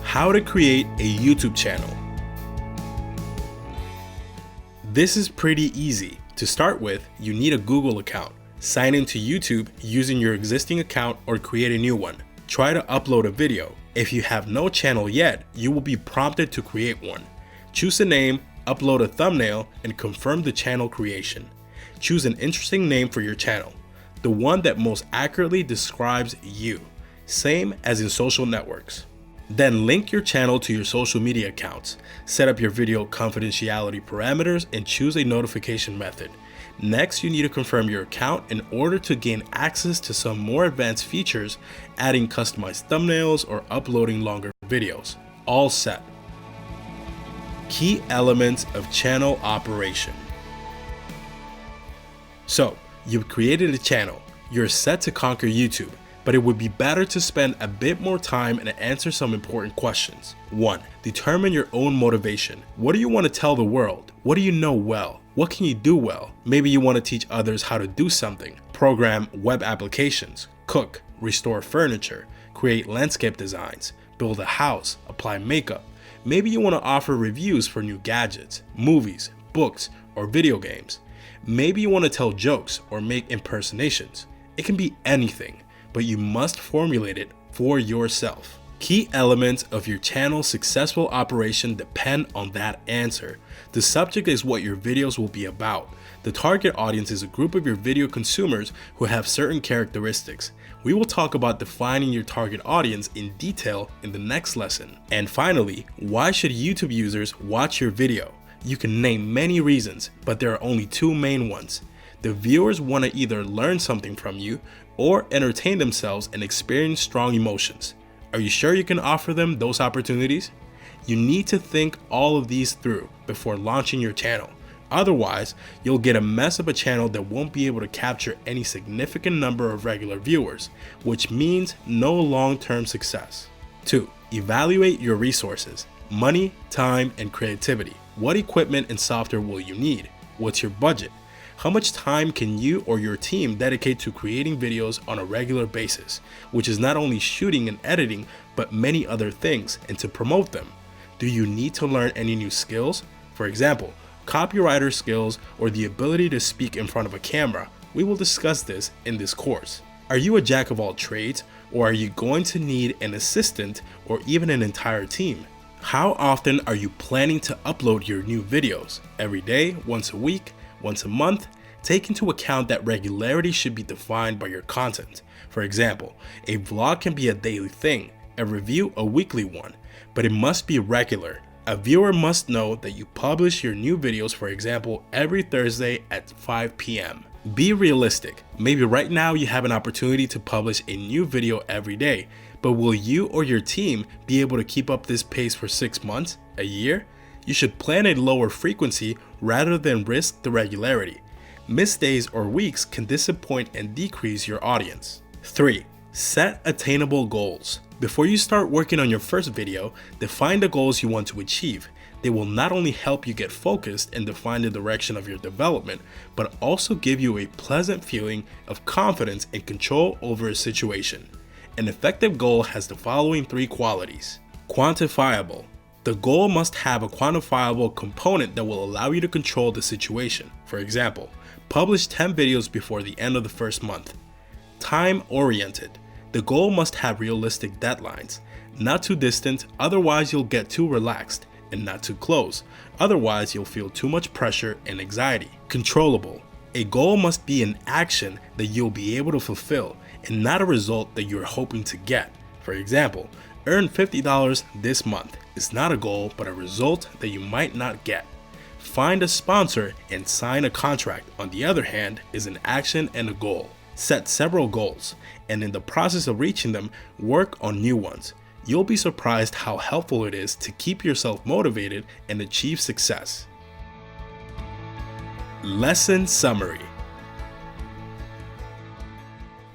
How to create a YouTube channel. This is pretty easy. To start with, you need a Google account. Sign into YouTube using your existing account or create a new one. Try to upload a video. If you have no channel yet, you will be prompted to create one. Choose a name, upload a thumbnail, and confirm the channel creation. Choose an interesting name for your channel, the one that most accurately describes you, same as in social networks. Then link your channel to your social media accounts. Set up your video confidentiality parameters and choose a notification method. Next, you need to confirm your account in order to gain access to some more advanced features, adding customized thumbnails or uploading longer videos. All set. Key elements of channel operation. So, you've created a channel. You're set to conquer YouTube. But it would be better to spend a bit more time and answer some important questions. 1. Determine your own motivation. What do you want to tell the world? What do you know well? What can you do well? Maybe you want to teach others how to do something, program web applications, cook, restore furniture, create landscape designs, build a house, apply makeup. Maybe you want to offer reviews for new gadgets, movies, books, or video games. Maybe you want to tell jokes or make impersonations. It can be anything, but you must formulate it for yourself. Key elements of your channel's successful operation depend on that answer. The subject is what your videos will be about. The target audience is a group of your video consumers who have certain characteristics. We will talk about defining your target audience in detail in the next lesson. And finally, why should YouTube users watch your video? You can name many reasons, but there are only two main ones. The viewers want to either learn something from you or entertain themselves and experience strong emotions. Are you sure you can offer them those opportunities? You need to think all of these through before launching your channel. Otherwise, you'll get a mess of a channel that won't be able to capture any significant number of regular viewers, which means no long-term success. 2. Evaluate your resources: money, time, and creativity. What equipment and software will you need? What's your budget? How much time can you or your team dedicate to creating videos on a regular basis, which is not only shooting and editing, but many other things, and to promote them? Do you need to learn any new skills? For example, copywriter skills or the ability to speak in front of a camera. We will discuss this in this course. Are you a jack of all trades, or are you going to need an assistant or even an entire team? How often are you planning to upload your new videos? Every day, once a week, once a month? Take into account that regularity should be defined by your content. For example, a vlog can be a daily thing, a review a weekly one, but it must be regular. A viewer must know that you publish your new videos, for example, every Thursday at 5 p.m. Be realistic. Maybe right now you have an opportunity to publish a new video every day, but will you or your team be able to keep up this pace for 6 months, a year? You should plan a lower frequency rather than risk the regularity. Missed days or weeks can disappoint and decrease your audience. 3. Set attainable goals. Before you start working on your first video, define the goals you want to achieve. They will not only help you get focused and define the direction of your development, but also give you a pleasant feeling of confidence and control over a situation. An effective goal has the following 3 qualities. Quantifiable. The goal must have a quantifiable component that will allow you to control the situation. For example, publish 10 videos before the end of the first month. Time-oriented. The goal must have realistic deadlines. Not too distant, otherwise you'll get too relaxed, and not too close, otherwise you'll feel too much pressure and anxiety. Controllable. A goal must be an action that you'll be able to fulfill, and not a result that you're hoping to get. For example, earn $50 this month is not a goal, but a result that you might not get. Find a sponsor and sign a contract, on the other hand, is an action and a goal. Set several goals, and in the process of reaching them, work on new ones. You'll be surprised how helpful it is to keep yourself motivated and achieve success. Lesson summary.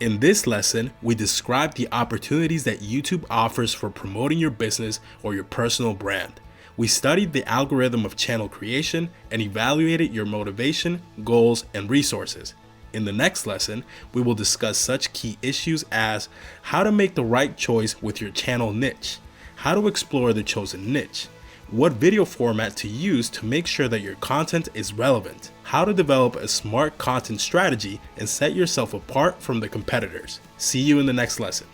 In this lesson, we describe the opportunities that YouTube offers for promoting your business or your personal brand. We studied the algorithm of channel creation and evaluated your motivation, goals, and resources. In the next lesson, we will discuss such key issues as how to make the right choice with your channel niche, how to explore the chosen niche, what video format to use to make sure that your content is relevant, how to develop a smart content strategy and set yourself apart from the competitors. See you in the next lesson.